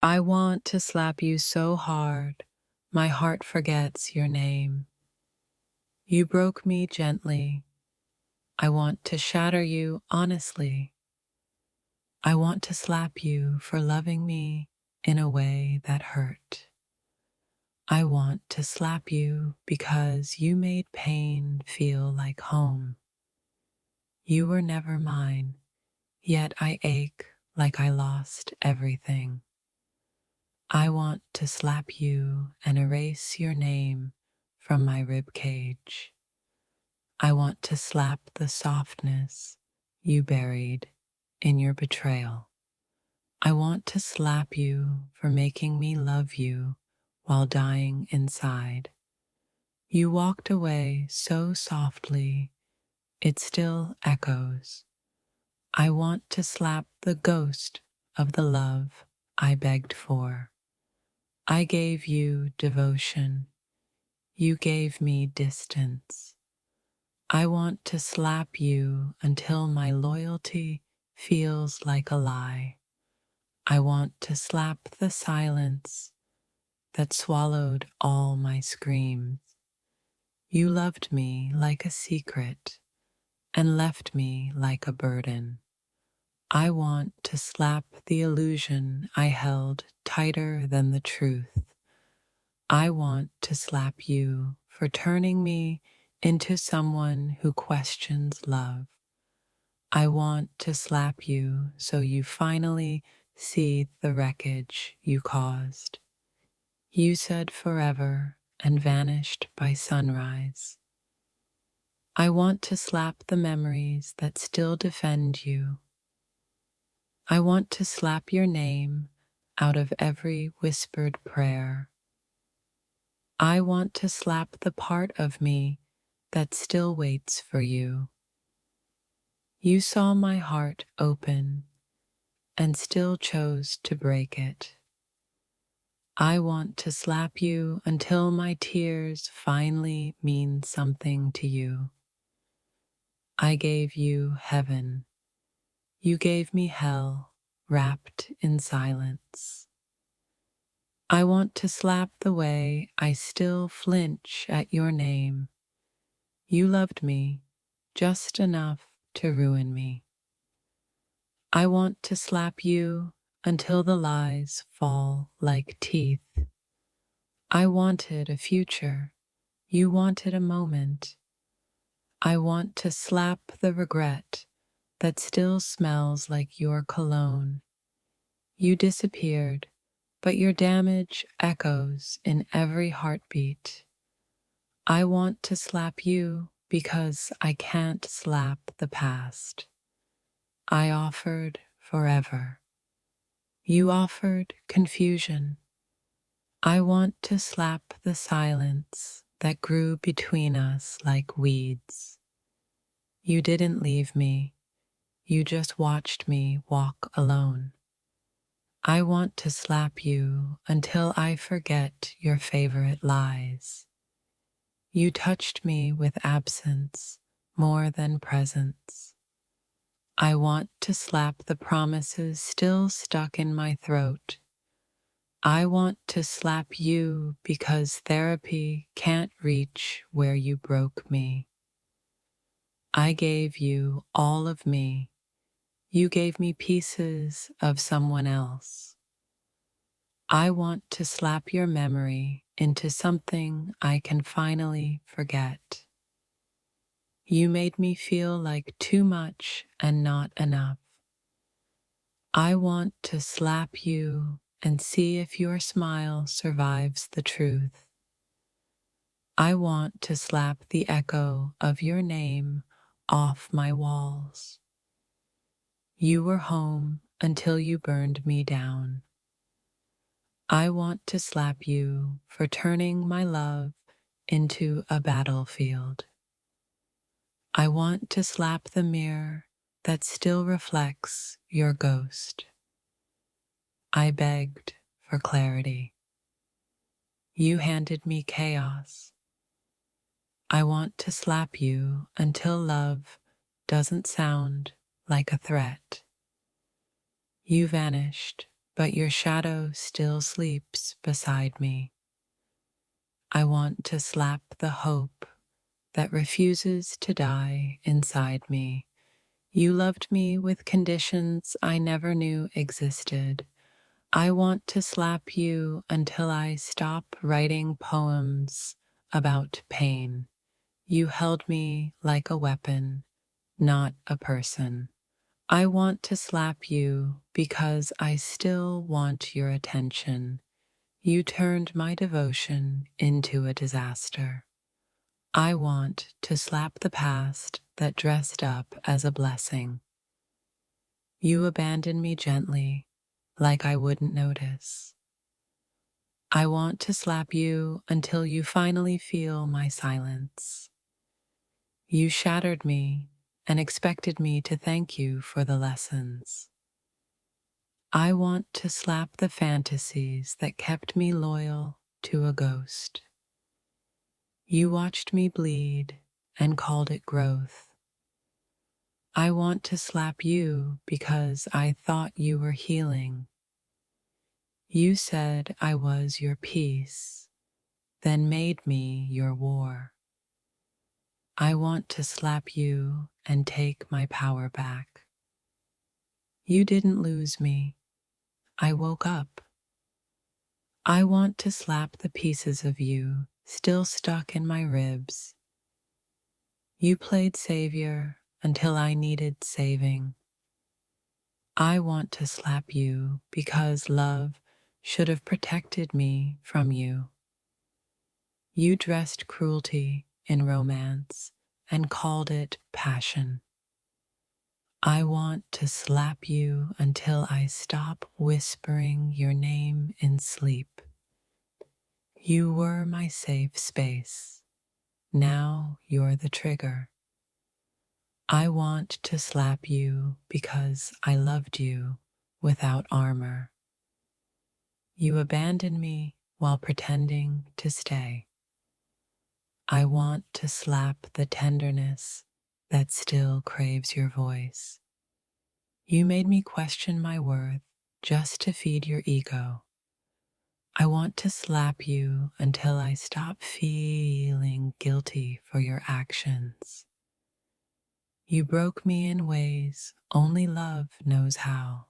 I want to slap you so hard, my heart forgets your name. You broke me gently. I want to shatter you honestly. I want to slap you for loving me in a way that hurt. I want to slap you because you made pain feel like home. You were never mine, yet I ache like I lost everything. I want to slap you and erase your name from my rib cage. I want to slap the softness you buried in your betrayal. I want to slap you for making me love you while dying inside. You walked away so softly, it still echoes. I want to slap the ghost of the love I begged for. I gave you devotion. You gave me distance. I want to slap you until my loyalty feels like a lie. I want to slap the silence that swallowed all my screams. You loved me like a secret and left me like a burden. I want to slap the illusion I held tighter than the truth. I want to slap you for turning me into someone who questions love. I want to slap you so you finally see the wreckage you caused. You said forever and vanished by sunrise. I want to slap the memories that still defend you. I want to slap your name out of every whispered prayer. I want to slap the part of me that still waits for you. You saw my heart open and still chose to break it. I want to slap you until my tears finally mean something to you. I gave you heaven. You gave me hell wrapped in silence. I want to slap the way I still flinch at your name. You loved me just enough to ruin me. I want to slap you until the lies fall like teeth. I wanted a future. You wanted a moment. I want to slap the regret that still smells like your cologne. You disappeared, but your damage echoes in every heartbeat. I want to slap you because I can't slap the past. I offered forever. You offered confusion. I want to slap the silence that grew between us like weeds. You didn't leave me. You just watched me walk alone. I want to slap you until I forget your favorite lies. You touched me with absence more than presence. I want to slap the promises still stuck in my throat. I want to slap you because therapy can't reach where you broke me. I gave you all of me. You gave me pieces of someone else. I want to slap your memory into something I can finally forget. You made me feel like too much and not enough. I want to slap you and see if your smile survives the truth. I want to slap the echo of your name off my walls. You were home until you burned me down. I want to slap you for turning my love into a battlefield. I want to slap the mirror that still reflects your ghost. I begged for clarity. You handed me chaos. I want to slap you until love doesn't sound like a threat. You vanished, but your shadow still sleeps beside me. I want to slap the hope that refuses to die inside me. You loved me with conditions I never knew existed. I want to slap you until I stop writing poems about pain. You held me like a weapon, not a person. I want to slap you because I still want your attention. You turned my devotion into a disaster. I want to slap the past that dressed up as a blessing. You abandoned me gently, like I wouldn't notice. I want to slap you until you finally feel my silence. You shattered me and expected me to thank you for the lessons. I want to slap the fantasies that kept me loyal to a ghost. You watched me bleed and called it growth. I want to slap you because I thought you were healing. You said I was your peace, then made me your war. I want to slap you and take my power back. You didn't lose me. I woke up. I want to slap the pieces of you still stuck in my ribs. You played savior until I needed saving. I want to slap you because love should have protected me from you. You dressed cruelty in romance and called it passion. I want to slap you until I stop whispering your name in sleep. You were my safe space. Now you're the trigger. I want to slap you because I loved you without armor. You abandoned me while pretending to stay. I want to slap the tenderness that still craves your voice. You made me question my worth just to feed your ego. I want to slap you until I stop feeling guilty for your actions. You broke me in ways only love knows how.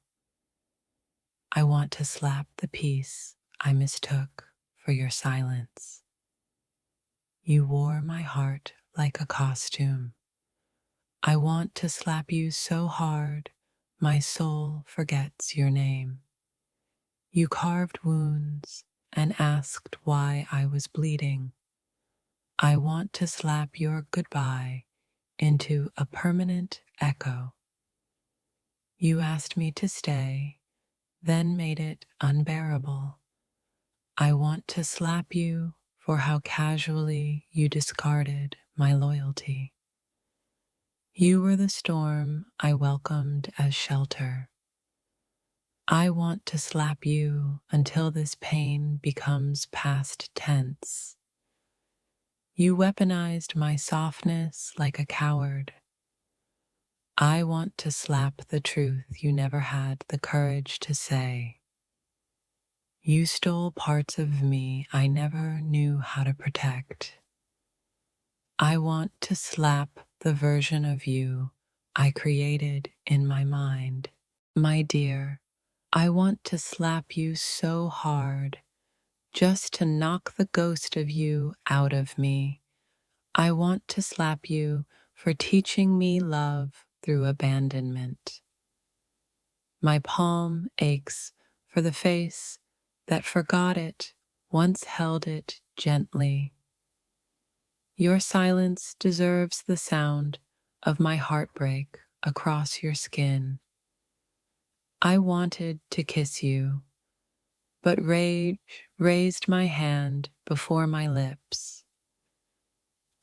I want to slap the peace I mistook for your silence. You wore my heart like a costume. I want to slap you so hard my soul forgets your name. You carved wounds and asked why I was bleeding. I want to slap your goodbye into a permanent echo. You asked me to stay, then made it unbearable. I want to slap you for how casually you discarded my loyalty. You were the storm I welcomed as shelter. I want to slap you until this pain becomes past tense. You weaponized my softness like a coward. I want to slap the truth you never had the courage to say. You stole parts of me I never knew how to protect. I want to slap the version of you I created in my mind. My dear, I want to slap you so hard just to knock the ghost of you out of me. I want to slap you for teaching me love through abandonment. My palm aches for the face that forgot it, once held it gently. Your silence deserves the sound of my heartbreak across your skin. I wanted to kiss you, but rage raised my hand before my lips.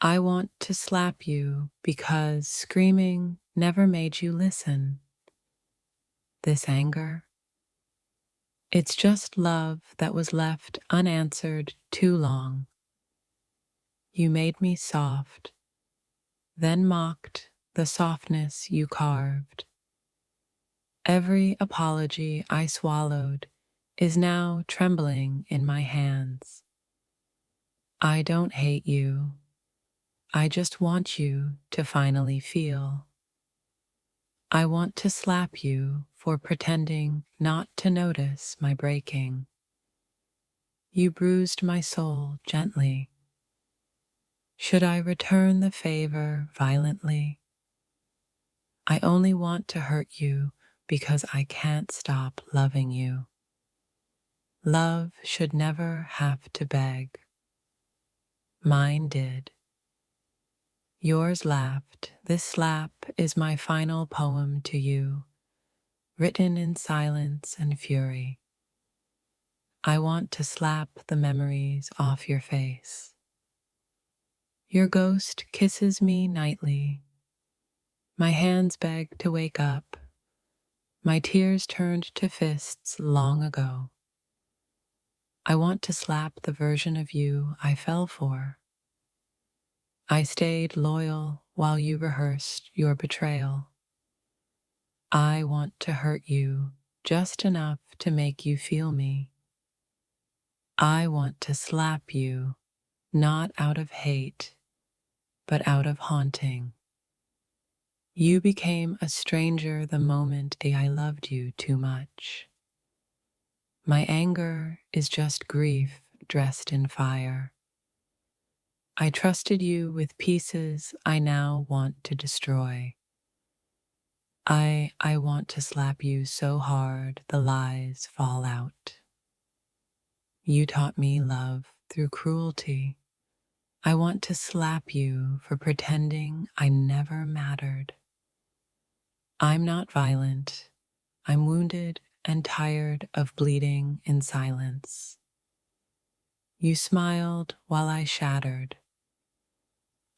I want to slap you because screaming never made you listen. This anger, it's just love that was left unanswered too long. You made me soft, then mocked the softness you carved. Every apology I swallowed is now trembling in my hands. I don't hate you. I just want you to finally feel. I want to slap you for pretending not to notice my breaking. You bruised my soul gently. Should I return the favor violently? I only want to hurt you because I can't stop loving you. Love should never have to beg. Mine did. Yours laughed. This slap is my final poem to you, written in silence and fury. I want to slap the memories off your face. Your ghost kisses me nightly. My hands beg to wake up. My tears turned to fists long ago. I want to slap the version of you I fell for. I stayed loyal while you rehearsed your betrayal. I want to hurt you just enough to make you feel me. I want to slap you, not out of hate, but out of haunting. You became a stranger the moment I loved you too much. My anger is just grief dressed in fire. I trusted you with pieces I now want to destroy. I want to slap you so hard the lies fall out. You taught me love through cruelty. I want to slap you for pretending I never mattered. I'm not violent. I'm wounded and tired of bleeding in silence. You smiled while I shattered.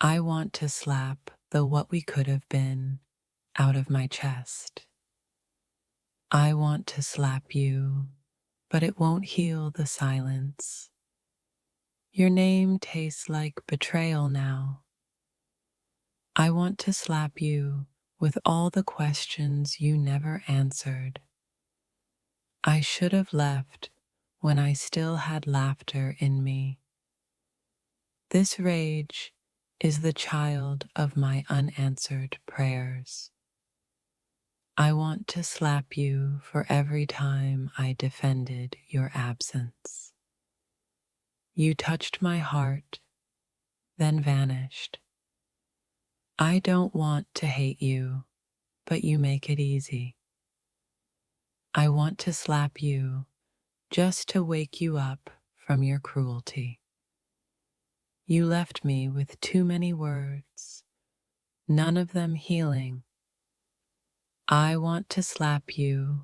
I want to slap the what we could have been out of my chest. I want to slap you, but it won't heal the silence. Your name tastes like betrayal now. I want to slap you with all the questions you never answered. I should have left when I still had laughter in me. This rage is the child of my unanswered prayers. I want to slap you for every time I defended your absence. You touched my heart, then vanished. I don't want to hate you, but you make it easy. I want to slap you just to wake you up from your cruelty. You left me with too many words, none of them healing. I want to slap you,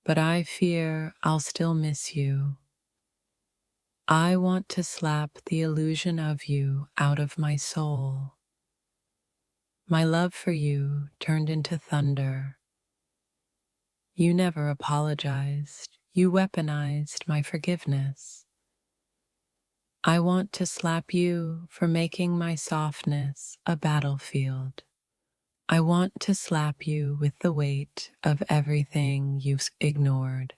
but I fear I'll still miss you. I want to slap the illusion of you out of my soul. My love for you turned into thunder. You never apologized. You weaponized my forgiveness. I want to slap you for making my softness a battlefield. I want to slap you with the weight of everything you've ignored.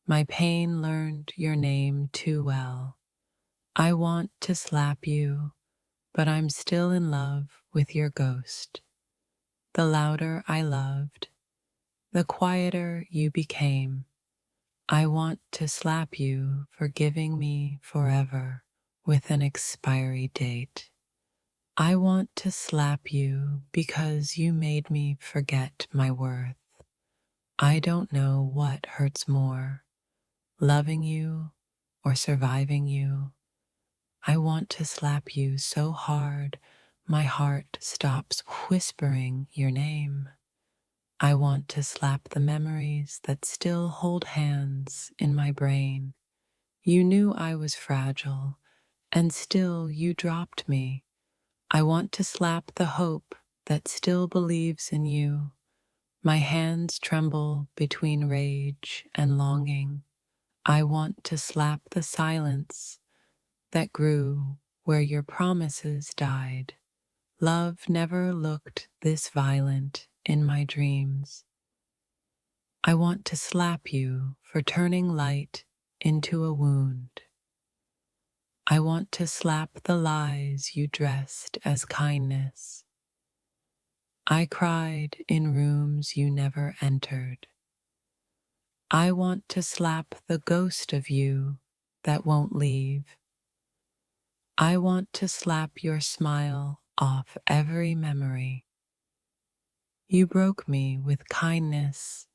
My pain learned your name too well. I want to slap you, but I'm still in love with your ghost. The louder I loved, the quieter you became. I want to slap you for giving me forever with an expiry date. I want to slap you because you made me forget my worth. I don't know what hurts more, loving you or surviving you. I want to slap you so hard my heart stops whispering your name. I want to slap the memories that still hold hands in my brain. You knew I was fragile, and still you dropped me. I want to slap the hope that still believes in you. My hands tremble between rage and longing. I want to slap the silence that grew where your promises died. Love never looked this violent in my dreams. I want to slap you for turning light into a wound. I want to slap the lies you dressed as kindness. I cried in rooms you never entered. I want to slap the ghost of you that won't leave. I want to slap your smile off every memory. You broke me with kindness,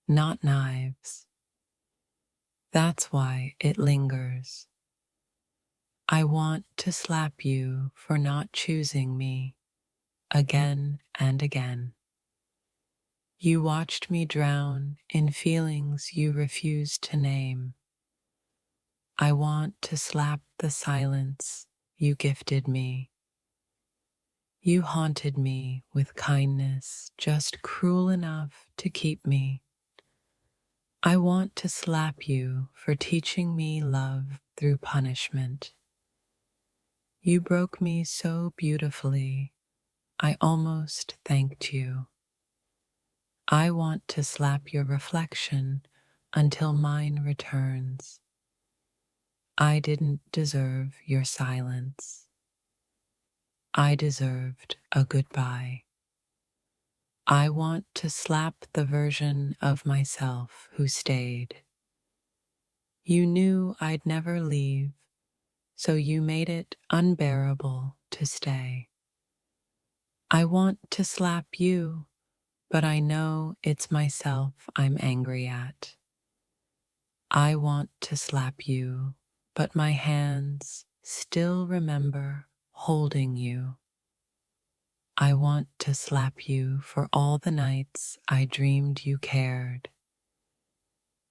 not knives. That's why it lingers. I want to slap you for not choosing me again and again. You watched me drown in feelings you refused to name. I want to slap the silence you gifted me. You haunted me with kindness, just cruel enough to keep me. I want to slap you for teaching me love through punishment. You broke me so beautifully, I almost thanked you. I want to slap your reflection until mine returns. I didn't deserve your silence. I deserved a goodbye. I want to slap the version of myself who stayed. You knew I'd never leave, so you made it unbearable to stay. I want to slap you, but I know it's myself I'm angry at. I want to slap you, but my hands still remember holding you. I want to slap you for all the nights I dreamed you cared.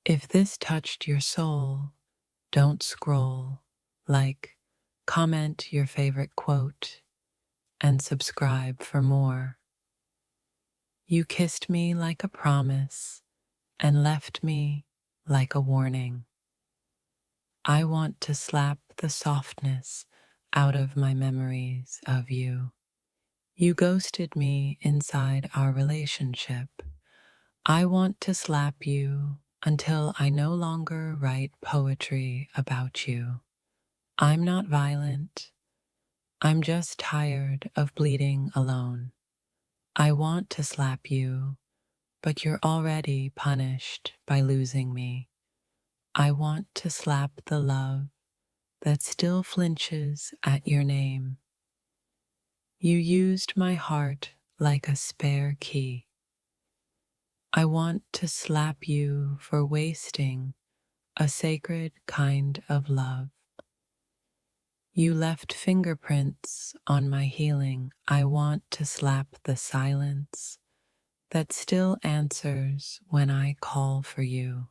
If this touched your soul, don't scroll, like, comment your favorite quote, and subscribe for more. You kissed me like a promise and left me like a warning. I want to slap the softness out of my memories of you. You ghosted me inside our relationship. I want to slap you until I no longer write poetry about you. I'm not violent. I'm just tired of bleeding alone. I want to slap you, but you're already punished by losing me. I want to slap the love that still flinches at your name. You used my heart like a spare key. I want to slap you for wasting a sacred kind of love. You left fingerprints on my healing. I want to slap the silence that still answers when I call for you.